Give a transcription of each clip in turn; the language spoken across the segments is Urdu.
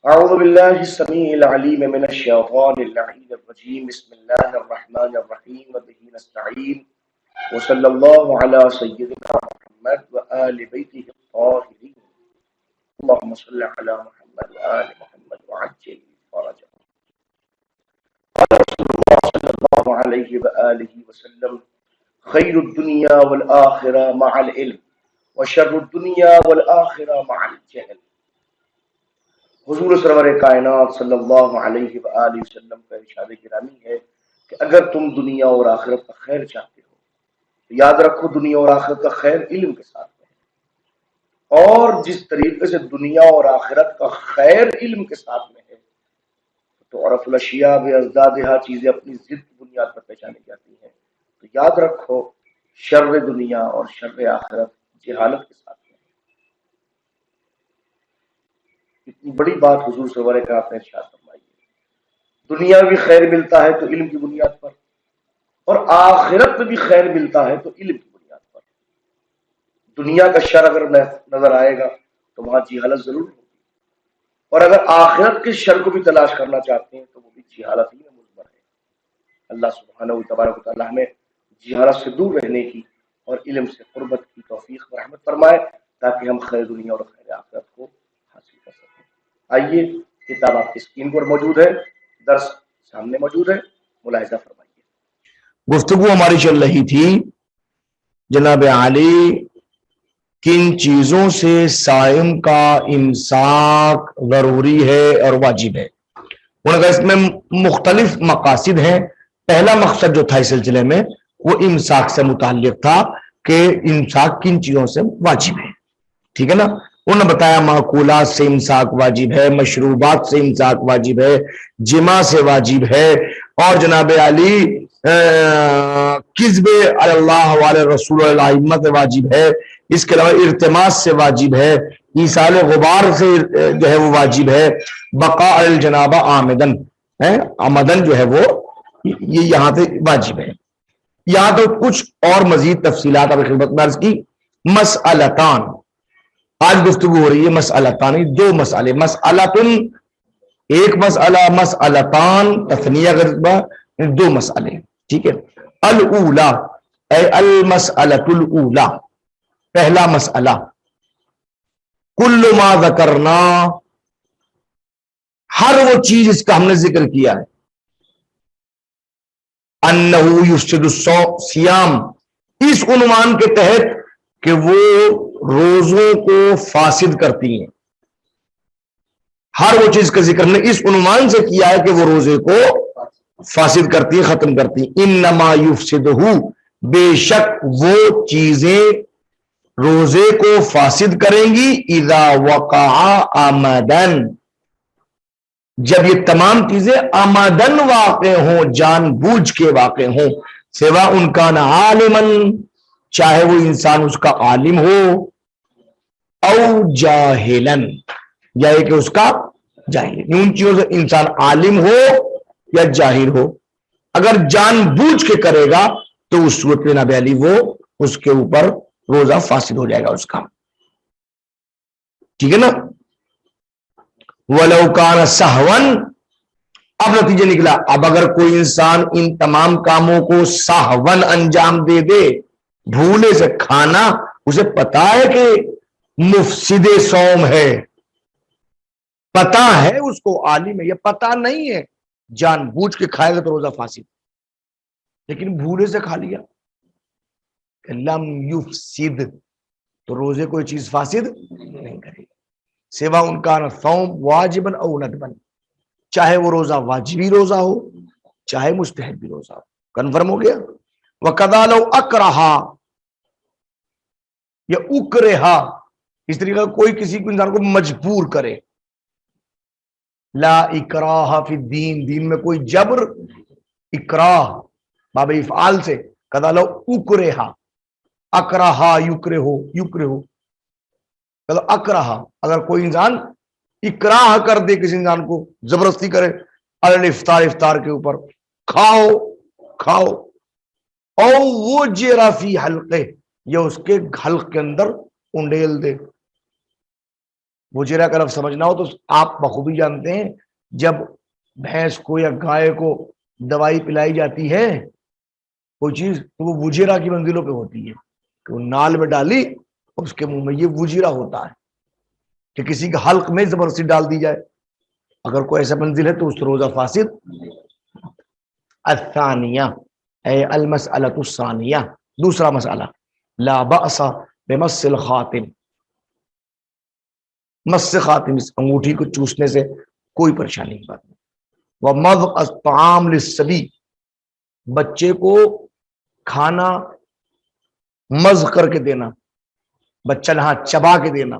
أعوذ بالله السميع العليم من الشيطان اللعين الرجيم بسم الله الرحمن الرحيم وبه نستعين وصلى الله على سيدنا محمد وآل بيته الطاهرين اللهم صل على محمد وآل محمد وعجل فرجهم صلى الله عليه وآله وسلم خير الدنيا والآخرة مع العلم وشر الدنيا والآخرة مع الجهل. حضور سرور کائنات صلی اللہ علیہ وآلہ وسلم کا ارشاد گرامی ہے کہ اگر تم دنیا اور آخرت کا خیر چاہتے ہو تو یاد رکھو دنیا اور آخرت کا خیر علم کے ساتھ میں ہے، اور جس طریقے سے دنیا اور آخرت کا خیر علم کے ساتھ میں ہے تو عرف الاشیاء بازدادها چیزیں اپنی ضد کی بنیاد پر پہچانی جاتی ہیں، تو یاد رکھو شر دنیا اور شر آخرت جہالت کے ساتھ میں ہے۔ اتنی بڑی بات حضور صلی اللہ علیہ وسلم نے ارشاد فرمائی ہے، دنیا میں بھی خیر ملتا ہے تو علم کی بنیاد پر، اور آخرت میں بھی خیر ملتا ہے تو علم کی بنیاد پر۔ دنیا کا شر اگر نظر آئے گا تو وہاں جہالت ضرور ہوگی، اور اگر آخرت کے شر کو بھی تلاش کرنا چاہتے ہیں تو وہ بھی جہالت ہی میں مضمر ہے۔ اللہ سبحانہ و تبارک و تعالیٰ ہمیں جہالت سے دور رہنے کی اور علم سے قربت کی توفیق و رحمت فرمائے تاکہ ہم خیر دنیا اور خیر آخرت کو حاصل کر سکیں۔ آئیے، کتاب آپ کی اسکرین پر موجود ہے، درس سامنے موجود ہے، ملاحظہ فرمائیے۔ گفتگو ہماری چل رہی تھی جناب عالی کن چیزوں سے صائم کا امساک ضروری ہے اور واجب ہے۔ اس میں مختلف مقاصد ہیں۔ پہلا مقصد جو تھا اس سلسلے میں وہ امساک سے متعلق تھا کہ امساک کن چیزوں سے واجب ہے، ٹھیک ہے نا۔ انہوں نے بتایا معقولات سے امساک واجب ہے، مشروبات سے امساک واجب ہے، جماع سے واجب ہے، اور جناب علی کذب علی اللہ وعلی رسول اللہ سے واجب ہے۔ اس کے علاوہ ارتماس سے واجب ہے، ایصال غبار سے جو ہے وہ واجب ہے، بقاء الجنابہ آمدن آمدن جو ہے وہ یہ یہاں سے واجب ہے۔ یہاں تو کچھ اور مزید تفصیلات آپ خدمت میں عرض کی۔ مسئلتان، آج گفتگو ہو رہی ہے مسئلتان، دو مسئلے، مسئلتن ایک مسئلہ، مسئلتان تثنیہ دو مسئلے، ٹھیک ہے۔ الاولا اے المسئلۃ الاولا، پہلا مسئلہ، کل ما ذکرنا، ہر وہ چیز اس کا ہم نے ذکر کیا ہے، انہ یفسد الصیام، اس عنوان کے تحت کہ وہ روزوں کو فاسد کرتی ہیں، ہر وہ چیز کا ذکر ہم نے اس عنوان سے کیا ہے کہ وہ روزے کو فاسد کرتی ہیں، ختم کرتی ہیں۔ انما یفسدہ، بے شک وہ چیزیں روزے کو فاسد کریں گی، اذا وقع آمدن، جب یہ تمام چیزیں آمدن واقع ہوں، جان بوجھ کے واقع ہوں، سوا ان کا نہ عالمن، چاہے وہ انسان اس کا عالم ہو، او جاہلن، یا کہ اس کا جاہل، ان چیزوں سے انسان عالم ہو یا جاہل ہو، اگر جان بوجھ کے کرے گا تو اس صورت میں نبی علی وہ اس کے اوپر روزہ فاسد ہو جائے گا اس کا، ٹھیک ہے نا۔ وَلَوْ كَانَ سَهْوًا، اب نتیجہ نکلا، اب اگر کوئی انسان ان تمام کاموں کو سہون انجام دے دے، بھولے سے، کھانا اسے پتا ہے کہ مفسد صوم ہے، پتا ہے اس کو، عالم ہے، یہ پتا نہیں ہے، جان بوجھ کے کھائے گا تو روزہ فاسد، لیکن بھولے سے کھا لیا، لم یفسد، تو روزے کوئی چیز فاسد نہیں کرے گا، سوا ان کا صوم واجبن او ندبن، چاہے وہ روزہ واجبی روزہ ہو چاہے مستحبی روزہ ہو، کنفرم ہو گیا۔ وَقَضَى لَوْ أَكْرَهَا، یا اکرہا، اس طریقے کوئی کسی کو انسان کو مجبور کرے، لا اکراہ فی الدین، دین میں کوئی جبر، اکراہ باب افعال سے، قضا لو اکرہا، اکراہا یکرہو، یکرہو، قضا اکراہا، اگر کوئی انسان اکراہ کر دے کسی انسان کو، زبردستی کرے، الافطار، افطار کے اوپر، کھاؤ کھاؤ، او وہ جیرا فی حلقے، یا اس کے حلق کے اندر انڈیل دے، وجیرہ کا لفظ سمجھنا ہو تو آپ بخوبی جانتے ہیں جب بھینس کو یا گائے کو دوائی پلائی جاتی ہے کوئی چیز تو وہ وجیرہ کی منزلوں پہ ہوتی ہے کہ وہ نال میں ڈالی اور اس کے منہ میں، یہ وجیرہ ہوتا ہے کہ کسی کے حلق میں زبردستی ڈال دی جائے، اگر کوئی ایسا منزل ہے تو اس روزہ فاسد۔ الثانیہ اے المسألۃ الثانیہ، دوسرا مسئلہ، لا بأس بمس الخاتم، مس خاتم، اس انگوٹھی کو چوسنے سے کوئی پریشانی کی بات نہیں۔ ومضغ الطعام للصبی، بچے کو کھانا مزق کر کے دینا، بچہ ہاں چبا کے دینا،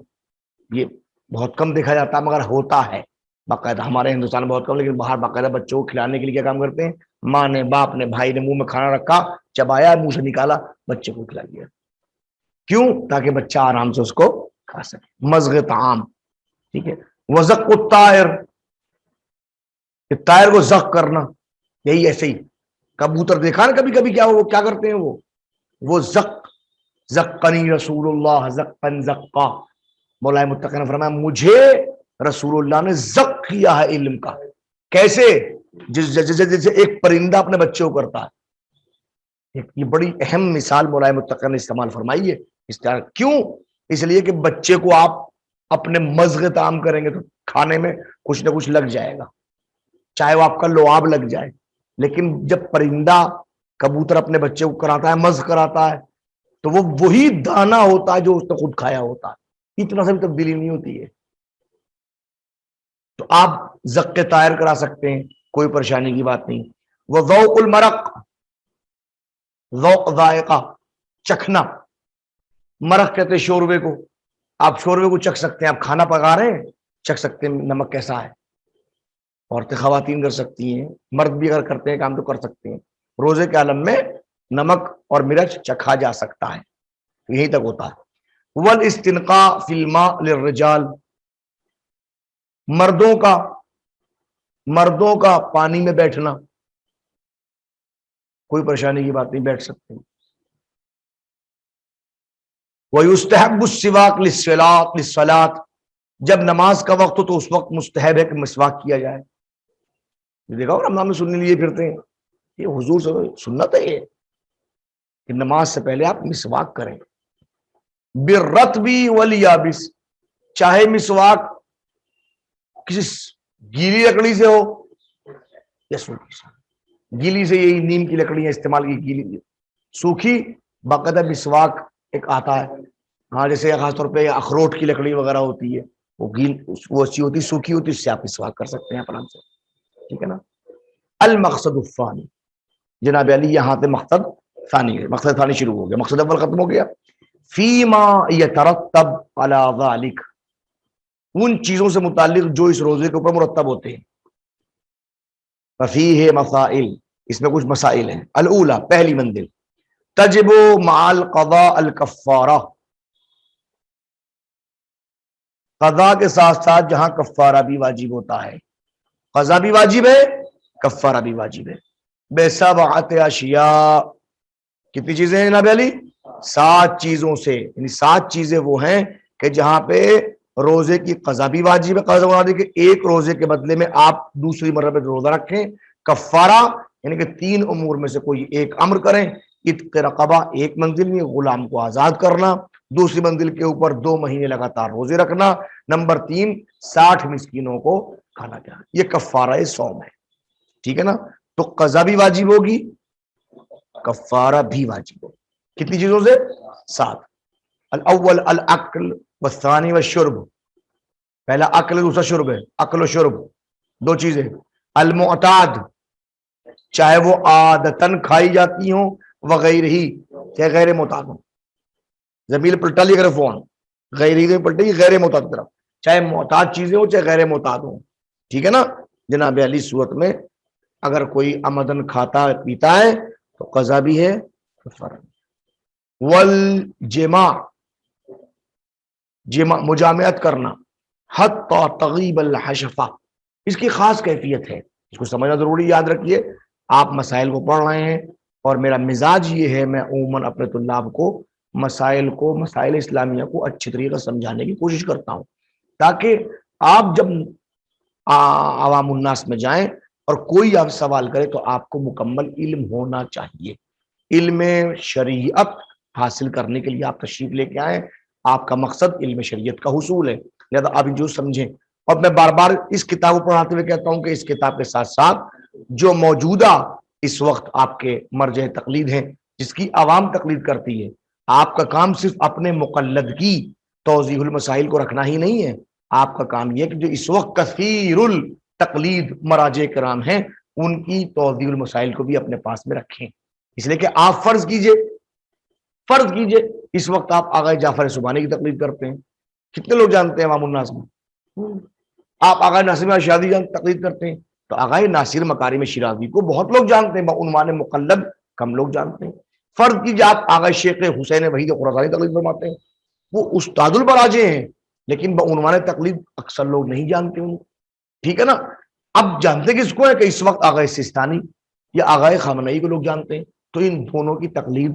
یہ بہت کم دیکھا جاتا ہے مگر ہوتا ہے باقاعدہ، ہمارے ہندوستان میں بہت کم، لیکن باہر باقاعدہ بچوں کو کھلانے کے لیے کیا کام کرتے ہیں، ماں نے، باپ نے، بھائی نے منہ میں کھانا رکھا، چبایا، منہ سے نکالا، بچے کو کھلا دیا، کیوں؟ تاکہ بچہ آرام سے اس کو کھا سکے، مزغ طعام، ٹھیک ہے۔ وزق الطائر، طائر کو زق کرنا، یہی ایسے ہی کبوتر دیکھا نا کبھی کبھی، کیا وہ کیا کرتے ہیں، وہ زقنی رسول اللہ زقن زقا، مولا متقی نے فرمایا مجھے رسول اللہ نے زق کیا ہے علم کا، کیسے؟ جیسے ایک پرندہ اپنے بچے کو کرتا ہے، یہ بڑی اہم مثال مولا متقی نے استعمال فرمائی ہے، کیوں؟ اس لیے کہ بچے کو آپ اپنے مزغ طعام کریں گے تو کھانے میں کچھ نہ کچھ لگ جائے گا، چاہے وہ آپ کا لعاب لگ جائے، لیکن جب پرندہ کبوتر اپنے بچے کو کراتا ہے، مزغ کراتا ہے، تو وہ وہی دانہ ہوتا ہے جو اس نے خود کھایا ہوتا ہے، اتنا سے بھی تبدیلی نہیں ہوتی ہے۔ تو آپ زق طائر کرا سکتے ہیں، کوئی پریشانی کی بات نہیں۔ وہ ذوق المرق، ذوق ذائقہ، چکھنا، مرق کہتے ہیں شوربے کو، آپ شوربے کو چکھ سکتے ہیں، آپ کھانا پکا رہے ہیں چکھ سکتے ہیں نمک کیسا ہے، عورتیں خواتین کر سکتی ہیں، مرد بھی اگر کرتے ہیں کام تو کر سکتے ہیں، روزے کے عالم میں نمک اور مرچ چکھا جا سکتا ہے، یہی تک ہوتا ہے۔ والاستنقاء فی الماء للرجال، مردوں کا پانی میں بیٹھنا، کوئی پریشانی کی بات نہیں، بیٹھ سکتے ہیں۔ وَيُسْتَحَبُّ السِّوَاكُ لِلصَّلَاةِ، جب نماز کا وقت ہو تو اس وقت مستحب ہے کہ مسواک کیا جائے، دیکھا ہو رمضان میں سننے لیے پھرتے ہیں، یہ حضور سے سنت ہے یہ کہ نماز سے پہلے آپ مسواک کریں، بالرطب والیابس، چاہے مسواک کسی گیلی لکڑی سے ہو یا سوکھی سے، گیلی سے یہی نیم کی لکڑیاں استعمال کی، گیلی سوکھی باقاعدہ مسواک ایک آتا ہے، ہاں جیسے خاص طور پہ اخروٹ کی لکڑی وغیرہ ہوتی ہے، وہ اچھی ہوتی، سوکھی ہوتی، اس سے آپ مسواک کر سکتے ہیں آرام سے، ٹھیک ہے نا۔ المقصد الثانی، جناب علی یہاں پہ مقصد ثانی ہے، مقصد ثانی شروع ہو گیا، مقصد اول ختم ہو گیا۔ فیما یترتب علی ذلک، ان چیزوں سے متعلق جو اس روزے کے اوپر مرتب ہوتے ہیں، ففیہ مسائل، اس میں کچھ مسائل ہیں۔ الاولی، پہلی منزل، تجب مع القضاء الکفارہ، قضاء کے ساتھ ساتھ جہاں کفارہ بھی واجب ہوتا ہے، قضاء بھی واجب ہے، کفارہ بھی واجب ہے، بسبعۃ اشیاء، کتنی چیزیں ہیں جناب علی؟ 7 چیزوں سے، یعنی 7 چیزیں وہ ہیں کہ جہاں پہ روزے کی قضا بھی واجب ہے، قضا واجب کہ ایک روزے کے بدلے میں آپ دوسری مرتبہ روزہ رکھیں، کفارہ یعنی کہ 3 امور میں سے کوئی ایک امر کریں، عتق رقبہ ایک منزل میں غلام کو آزاد کرنا، دوسری منزل کے اوپر 2 مہینے لگاتار روزے رکھنا، نمبر 3 60 مسکینوں کو کھانا کھلانا، یہ کفارہ صوم ہے، ٹھیک ہے نا۔ تو قضا بھی واجب ہوگی، کفارہ بھی واجب ہوگی، کتنی چیزوں سے؟ 7۔ الاول الاکل والثانی والشرب، پہلا عقل دوسرا شرب ہے، عقل و شرب 2 چیزیں۔ المعتاد، چاہے وہ عادتاً کھائی جاتی ہوں، وغیر ہی، چاہے غیر معتاد ہوں، زمین پلٹا لی اگر فون غیر ہی پلٹے گی، غیر معتاد کی طرف، چاہے معتاد چیزیں ہوں چاہے غیر معتاد ہوں، ٹھیک ہے نا جناب علی۔ صورت میں اگر کوئی عمدن کھاتا پیتا ہے تو قضا بھی ہے، کفارہ بھی۔ والجماع، مجامعت کرنا، حتی تغیب الحشفہ، اس کی خاص کیفیت ہے، اس کو سمجھنا ضروری، یاد رکھیے آپ مسائل کو پڑھ رہے ہیں اور میرا مزاج یہ ہے، میں عموماً اپنے طلاب کو مسائل اسلامیہ کو اچھی طریقے سے سمجھانے کی کوشش کرتا ہوں، تاکہ آپ جب عوام الناس میں جائیں اور کوئی آپ سوال کرے تو آپ کو مکمل علم ہونا چاہیے. علم شریعت حاصل کرنے کے لیے آپ تشریف لے کے آئیں. آپ کا مقصد علم شریعت کا حصول ہے، لہذا آپ جو سمجھیں. اور میں بار بار اس کتاب کو پڑھاتے ہوئے کہتا ہوں کہ اس کتاب کے ساتھ ساتھ جو موجودہ اس وقت آپ کے مرجع تقلید ہیں، جس کی عوام تقلید کرتی ہے، آپ کا کام صرف اپنے مقلد کی توضیح المسائل کو رکھنا ہی نہیں ہے. آپ کا کام یہ کہ جو اس وقت کثیر التقلید مراجع کرام ہیں ان کی توضیح المسائل کو بھی اپنے پاس میں رکھیں. اس لیے کہ آپ فرض کیجئے اس وقت آپ آغا جعفر سبحانی کی تقلید کرتے ہیں، کتنے لوگ جانتے ہیں عوام الناس میں؟ آپ آغا ناصر شیرازی تقلید کرتے ہیں تو آغا ناصر مکارم شیرازی کو بہت لوگ جانتے ہیں، بعنوان مقلد کم لوگ جانتے ہیں. فرض کیجئے آپ آغا شیخ حسین وحید خراسانی تقلید فرماتے ہیں، وہ استاد البراجع ہیں لیکن بعنوان تقلید اکثر لوگ نہیں جانتے ان کو. ٹھیک ہے نا؟ اب جانتے کس کو ہے کہ اس وقت آغا سستانی یا آغا خامنئی کو لوگ جانتے ہیں. تو ان دونوں کی تقلید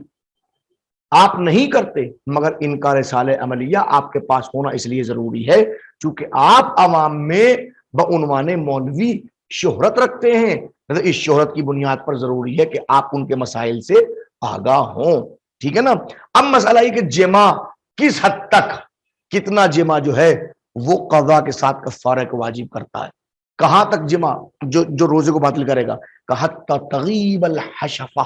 آپ نہیں کرتے، مگر ان کا رسالہ عملیہ آپ کے پاس ہونا اس لیے ضروری ہے چونکہ آپ عوام میں بعنوان مولوی شہرت رکھتے ہیں. اس شہرت کی بنیاد پر ضروری ہے کہ آپ ان کے مسائل سے آگاہ ہوں. ٹھیک ہے نا؟ اب مسئلہ یہ کہ جمع کس حد تک، کتنا جمع جو ہے وہ قضا کے ساتھ کفارہ کو واجب کرتا ہے. کہاں تک جمع جو روزے کو باطل کرے گا؟ کہ حتی تغیب الحشفہ،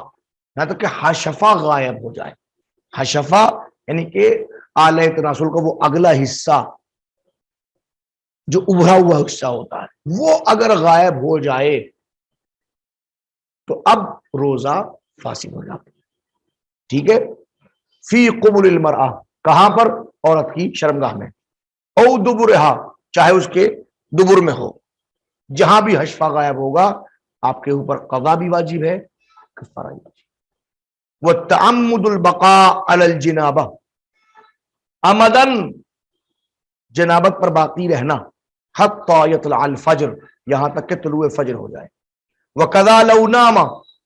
یہاں تک کہ حشفہ غائب ہو جائے. حشفہ یعنی کہ آلہ تناسل کا وہ اگلا حصہ جو ابھرا ہوا حصہ ہوتا ہے وہ اگر غائب ہو جائے تو اب روزہ فاسد ہو جاتا ہے. ٹھیک ہے؟ فی قبل المرأہ، کہاں پر؟ عورت کی شرمگاہ میں. او دبرہا، چاہے اس کے دبر میں ہو، جہاں بھی حشفہ غائب ہوگا آپ کے اوپر قضا بھی واجب ہے، کفارہ بھی واجب. وَتَعَمُّدُ الْبَقَاءَ عَلَى الْجِنَابَةِ، عمدن جنابت پر باقی رہنا، حتی یطلع الفجر، یہاں تک کہ طلوع فجر ہو جائے. وَكَذَا لَوْ نَامَ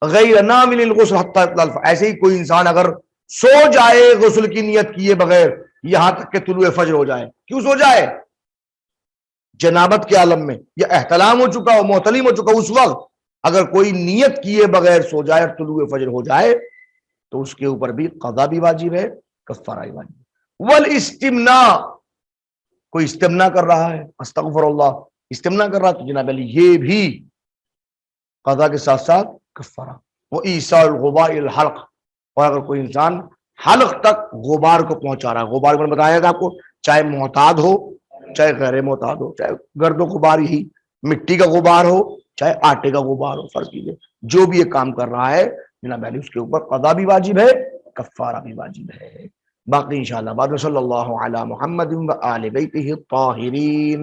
غَيْرَ نَامِلِ الْغُسْلِ حَتَّى يَطْلَعَ الْفَجْرِ، ایسے ہی کوئی انسان اگر سو جائے غسل کی نیت کیے بغیر یہاں تک کہ طلوع فجر ہو جائے. کیوں سو جائے؟ جنابت کے عالم میں یا احتلام ہو چکا ہو، محتلم ہو چکا ہو، اس وقت اگر کوئی نیت کیے بغیر سو جائے اور طلوع فجر ہو جائے تو اس کے اوپر بھی قضا بھی واجب ہے، کفارہ بھی واجب ہے. والاستمناء، کوئی استمنا کر رہا ہے، استغفر اللہ، استمنا کر رہا ہے تو جناب علی یہ بھی قضا کے ساتھ ساتھ کفارہ. وَإِيصَالُ الْغُبَارِ إِلَى الْحَلْقِ، اور اگر کوئی انسان حلق تک غبار کو پہنچا رہا ہے، غبار میں نے بتایا تھا آپ کو، چاہے معتاد ہو چاہے غیر معتاد ہو، چاہے گرد و غبار ہی مٹی کا غبار ہو چاہے آٹے کا غبار ہو، فرض کیجئے جو بھی یہ کام کر رہا ہے جناب علی اس کے اوپر قضا بھی واجب ہے، کفارہ بھی واجب ہے. باقی انشاءاللہ بعد میں صلی اللہ علی محمد و آل بیتہ الطاہرین.